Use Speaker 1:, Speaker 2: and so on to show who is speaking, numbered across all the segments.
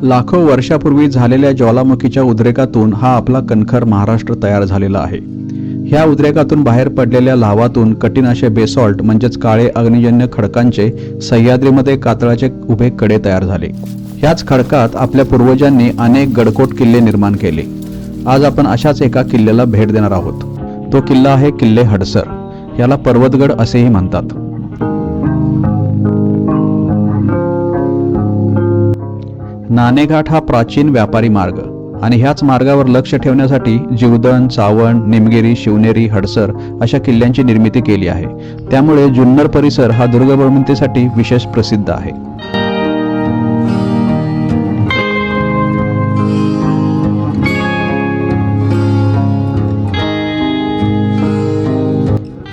Speaker 1: लाखो वर्षापूर्वी झालेल्या ज्वालामुखीच्या उद्रेकातून हा आपला कणखर महाराष्ट्र तयार झालेला आहे। ह्या उद्रेकातून बाहेर पडलेल्या लाव्हातून कठीण असे बेसॉल्ट म्हणजेच काळे अग्निजन्य खडकांचे सह्याद्रीमध्ये कातळाचे उभे कडे तयार झाले। ह्याच खडकात आपल्या पूर्वजांनी अनेक गडकोट किल्ले निर्माण केले। आज आपण अशाच एका किल्ल्याला भेट देणार आहोत। तो किल्ला आहे किल्ले हडसर। याला पर्वतगड असेही म्हणतात। नाणेघाट हा प्राचीन व्यापारी मार्ग आणि ह्याच मार्गावर लक्ष ठेवण्यासाठी जीवदण, चावण, निमगिरी, शिवनेरी, हडसर अशा किल्ल्यांची निर्मिती केली आहे। त्यामुळे जुन्नर परिसर हा दुर्गबळवंतीसाठी विशेष प्रसिद्ध आहे।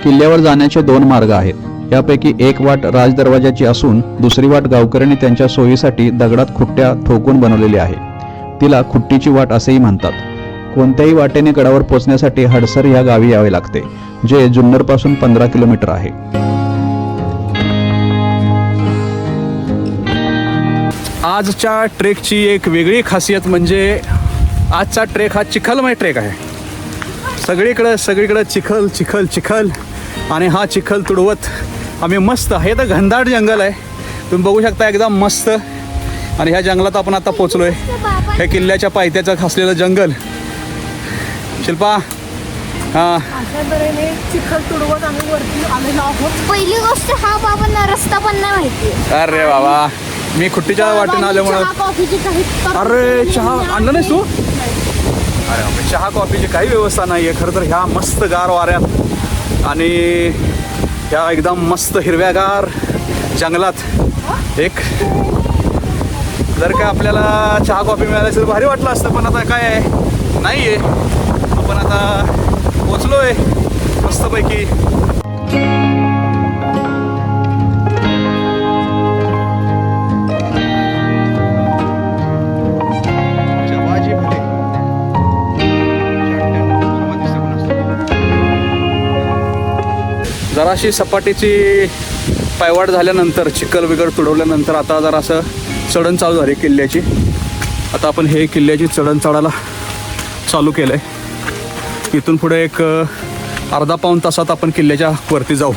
Speaker 1: किल्ल्यावर जाण्याचे दोन मार्ग आहेत। यापैकी एक वाट राजदरवाजाची असून दुसरी वाट गावकऱ्यांनी त्यांच्या सोयीसाठी दगडात खुट्ट्या ठोकून बनवलेली आहे। तिला खुट्टीची वाट असेही म्हणतात। कोणत्याही वाटेने गडावर पोहोचण्यासाठी हडसर या गावी यावे लागते, जे जुन्नर पासून 15 किलोमीटर आहे।
Speaker 2: आजच्या ट्रेकची एक वेगळी खासियत म्हणजे आजचा ट्रेक हा चिखलमय ट्रेक आहे। सगळीकडे चिखल चिखल चिखल आणि हा चिखल तुडवत आम्ही मस्त, हे तर घनदाट जंगल आहे, तुम्ही बघू शकता एकदम मस्त। आणि ह्या जंगलात आपण आता पोचलोय। हे किल्ल्याच्या पायथ्याचं असलेलं जंगल। शिल्पा, हा
Speaker 3: चिखल तुडवत आम्ही वरती आलेलो आहोत। पहिली गोष्ट हा बाबांना रस्ता पण नाही माहिती।
Speaker 2: अरे बाबा, मी खुट्टीच्या वाटेनं आल्यामुळे। अरे चहा आणलं नाहीस तू? अरे बाबा, चहा कॉफीची काही व्यवस्था नाही आहे खरं तर ह्या मस्त गार वाऱ्यात आणि ह्या एकदम मस्त हिरव्यागार जंगलात एक जर का आपल्याला चहा कॉफी मिळाली असेल भारी वाटलं असतं, पण आता काय आहे, नाही आहे। आपण आता पोचलोय मस्तपैकी। जराशी सपाटीची पायवाट झाल्यानंतर, चिखल वगैरे तुडवल्यानंतर आता जरा असं चढण चालू झाली किल्ल्याची। आता आपण हे किल्ल्याची चढण चढायला चालू केलं आहे। इथून पुढे एक अर्धा पाऊण तासात आपण किल्ल्याच्या वरती जाऊ।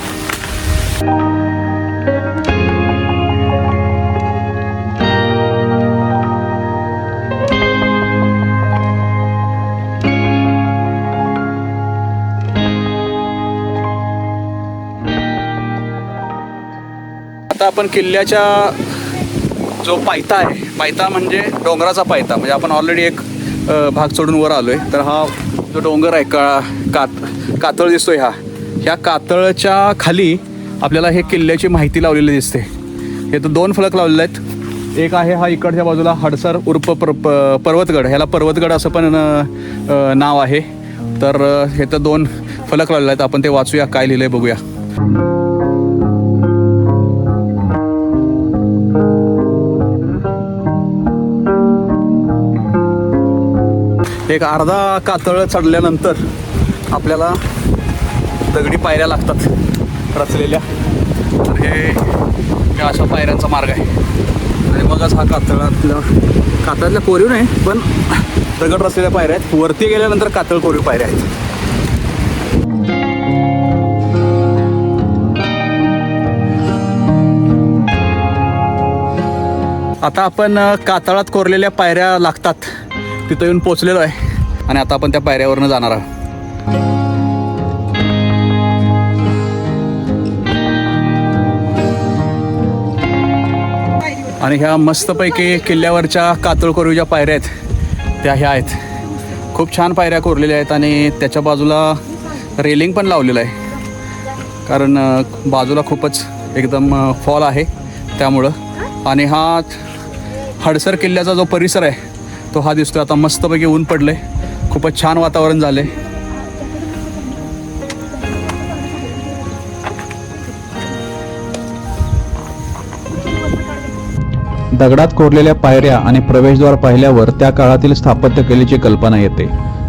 Speaker 2: आता आपण किल्ल्याच्या जो पायथा आहे, पायथा म्हणजे डोंगराचा पायथा, म्हणजे आपण ऑलरेडी एक भाग चढून वर आलोय। तर हा जो डोंगर आहे कातळ दिसतोय, ह्या कातळच्या खाली आपल्याला हे किल्ल्याची माहिती लावलेली दिसते। हे तर दोन फलक लावलेले आहेत। एक आहे हा इकडच्या बाजूला हडसर उर्फ पर्वतगड, ह्याला पर्वतगड असं पण नाव आहे। तर हे तर दोन फलक लावलेले आहेत, आपण ते वाचूया, काय लिहिलंय बघूया। एक अर्धा कातळ चढल्यानंतर आपल्याला दगडी पायऱ्या लागतात रचलेल्या। तर हे अशा पायऱ्यांचा मार्ग आहे आणि मगच हा कातळातल्या कोरीव नाही, पण दगड रचलेल्या पायऱ्या आहेत। वरती गेल्यानंतर कातळ कोरीव पायऱ्या आहेत। आता आपण कातळात कोरलेल्या पायऱ्या लागतात तिथं येऊन पोचलेलो आहे आणि आता आपण त्या पायऱ्यावरनं जाणार आहोत। आणि ह्या मस्तपैकी किल्ल्यावरच्या कातळ कोरीवच्या पायऱ्या आहेत त्या ह्या आहेत। खूप छान पायऱ्या कोरलेल्या आहेत आणि त्याच्या बाजूला रेलिंग पण लावलेलं आहे, कारण बाजूला खूपच एकदम फॉल आहे त्यामुळं। आणि हा हडसर किल्ल्याचा जो परिसर आहे तो हा दिसतोय। आता मस्तपैकी ऊन पडलंय, खूपच छान वातावरण झालंय।
Speaker 1: दगडात कोरलेल्या पायऱ्या आणि प्रवेशद्वार पाहिल्यावर त्या काळातील स्थापत्यकलेची कल्पना येते।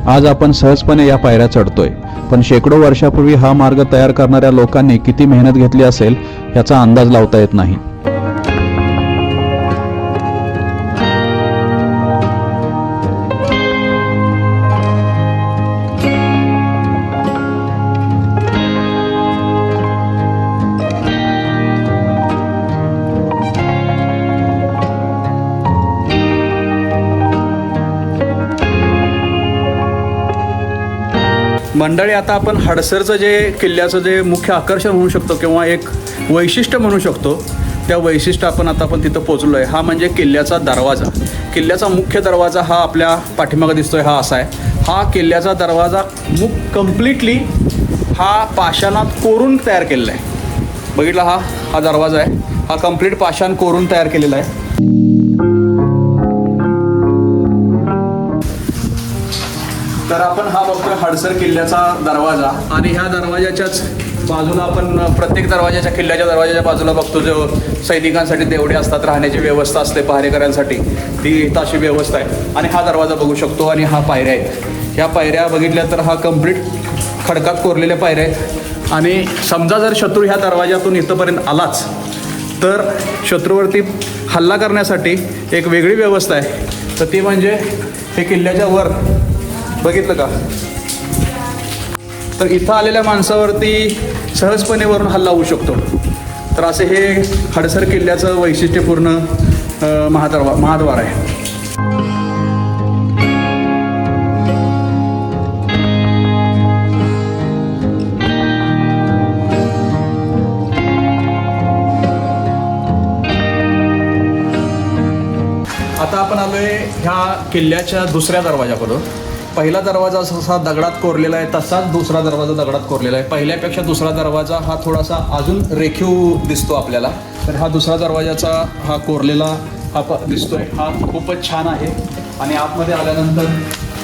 Speaker 1: आज आपण सहजपणे या पायऱ्या चढतोय, पण शेकडो वर्षापूर्वी हा मार्ग तयार करणाऱ्या लोकांनी किती मेहनत घेतली असेल याचा अंदाज लावता येत नाही।
Speaker 2: मंडळी, आता आपण हडसरचं जे किल्ल्याचं जे मुख्य आकर्षण म्हणू शकतो किंवा एक वैशिष्ट्य म्हणू शकतो, त्या वैशिष्ट्य आपण तिथं पोचलो आहे. हा म्हणजे किल्ल्याचा दरवाजा. किल्ल्याचा मुख्य दरवाजा हा आपल्या पाठीमागं दिसतोय, हा असा आहे. हा किल्ल्याचा दरवाजा कम्प्लिटली हा पाषाणात कोरून तयार केलेला आहे. बघितला, हा दरवाजा आहे, हा कम्प्लीट पाषाण कोरून तयार केलेला आहे. तर आपण हा बघतोय हडसर किल्ल्याचा दरवाजा, आणि ह्या दरवाजाच्याच बाजूला आपण प्रत्येक दरवाजाच्या किल्ल्याच्या दरवाजाच्या बाजूला बघतो जो सैनिकांसाठी देवडे असतात, राहण्याची व्यवस्था असते पहारेकऱ्यांसाठी, ती इथं अशी व्यवस्था आहे. आणि हा दरवाजा बघू शकतो, आणि हा पायऱ्या आहेत. ह्या पायऱ्या बघितल्या तर हा कम्प्लीट खडकात कोरलेल्या पायऱ्या आहेत. आणि समजा जर शत्रू ह्या दरवाजातून इथंपर्यंत आलाच तर शत्रूवरती हल्ला करण्यासाठी एक वेगळी व्यवस्था आहे. तर ती म्हणजे हे किल्ल्याच्या वर बघितलं का, तर इथं आलेल्या माणसावरती सहजपणे वरून हल्ला होऊ शकतो. तर असे हे हडसर किल्ल्याचं वैशिष्ट्यपूर्ण महाद्वार आहे. आता आपण आलोय ह्या किल्ल्याच्या दुसऱ्या दरवाजाकडून. पहिला दरवाजा जसा दगडात कोरलेला आहे तसाच दुसरा दरवाजा दगडात कोरलेला आहे. पहिल्यापेक्षा दुसरा दरवाजा हा थोडासा अजून रेखीव दिसतो आपल्याला. तर हा दुसरा दरवाजाचा हा कोरलेला हा दिसतोय, हा खूपच छान आहे. आणि आतमध्ये आल्यानंतर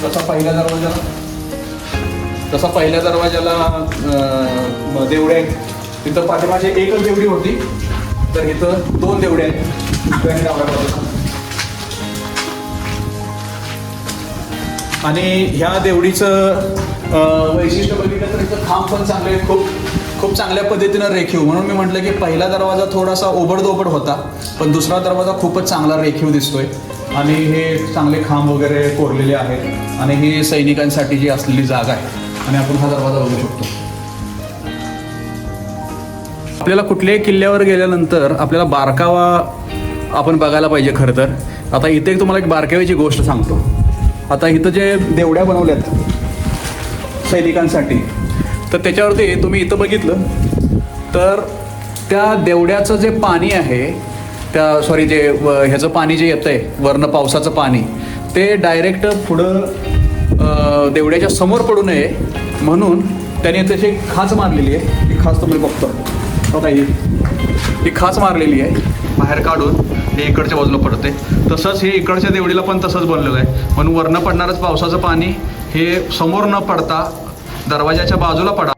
Speaker 2: जसा पहिल्या दरवाजाला देवडे आहेत, तिथं पाठीमागे एकच देवडी होती, तर इथं 2 देवडे आहेत. आणि ह्या देवडीचं वैशिष्ट्य बघितलं तर इथं खांब पण चांगले, खूप चांगल्या पद्धतीनं रेखीव. म्हणून मी म्हटलं की पहिला दरवाजा थोडासा ओबडधोबड होता, पण दुसरा दरवाजा खूपच चांगला रेखीव दिसतोय. आणि हे चांगले खांब वगैरे कोरलेले आहेत, आणि ही सैनिकांसाठी जी असलेली जागा आहे. आणि आपण हा दरवाजा बघू शकतो. आपल्याला कुठल्याही किल्ल्यावर गेल्यानंतर आपल्याला बारकावा आपण बघायला पाहिजे खरं तर. आता इथे तुम्हाला एक बारकाव्याची गोष्ट सांगतो. आता इथं जे देवड्या बनवल्यात सैनिकांसाठी, तर त्याच्यावरती तुम्ही इथं बघितलं तर त्या देवड्याचं जे पाणी आहे, ह्याचं पाणी जे येतं आहे वरनं पावसाचं पाणी, ते डायरेक्ट पुढं देवड्याच्या समोर पडू नये म्हणून त्याने तशी खाच मारलेली आहे. ही खाच तुम्ही बघतो बघा, ही खाच मारलेली आहे बाहेर काढून, हे इकडच्या बाजूला पडते. तसंच हे इकडच्या देवडीला पण तसंच बनलेलं आहे. म्हणून वरनं पडणारच पावसाचं पाणी हे समोर न पडता दरवाजाच्या बाजूला पडा.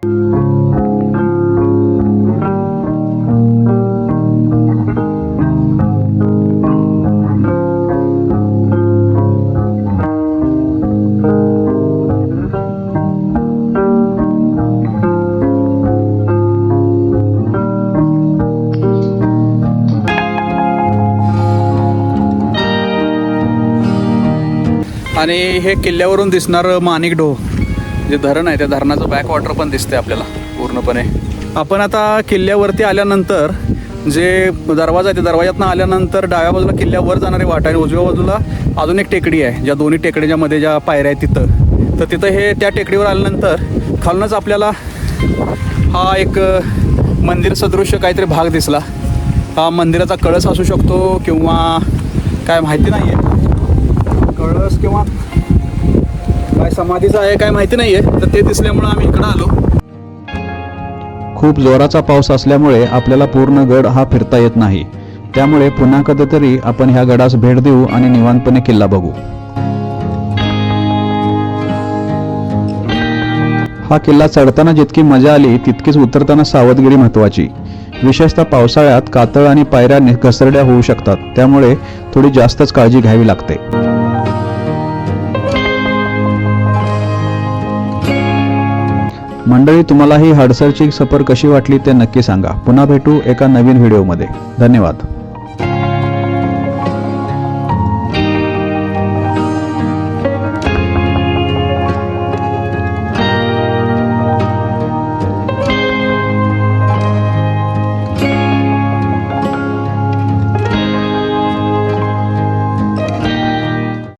Speaker 2: आणि हे किल्ल्यावरून दिसणारं माणिक डोह जे धरण आहे, त्या धरणाचं बॅक वॉटर पण दिसते आपल्याला पूर्णपणे. आपण आता किल्ल्यावरती आल्यानंतर जे दरवाजा आहे, त्या दरवाजातनं आल्यानंतर डाव्या बाजूला किल्ल्यावर जाणारी वाट आहे, उजव्या बाजूला अजून एक टेकडी आहे. ज्या दोन्ही टेकडीच्या मध्ये ज्या पायऱ्या आहेत तिथं हे त्या टेकडीवर आल्यानंतर खालूनच आपल्याला हा एक मंदिर सदृश्य काहीतरी भाग दिसला. हा मंदिराचा कळस असू शकतो किंवा काय माहिती नाही आहे, कळस किंवा काय समाधीचं आहे काय माहिती नाही आहे. तर ते दिसल्यामुळं आम्ही इकडं आलो.
Speaker 1: खूप जोराचा पाऊस असल्यामुळे आपल्याला पूर्ण गड हा फिरता येत नाही. त्यामुळे पुन्हा कधीतरी आपण ह्या गडास भेट देऊ आणि निवांतपणे किल्ला बघू. हा किल्ला चढताना जितकी मजा आली तितकीच उतरताना सावधगिरी महत्त्वाची. विशेषतः पावसाळ्यात कातळ आणि पायऱ्या घसरड्या होऊ शकतात, त्यामुळे थोडी जास्तच काळजी घ्यावी लागते. मंडळी, तुम्हाला ही हडसरची सफर कशी वाटली ते नक्की सांगा. पुन्हा भेटू एका नवीन व्हिडिओमध्ये. धन्यवाद.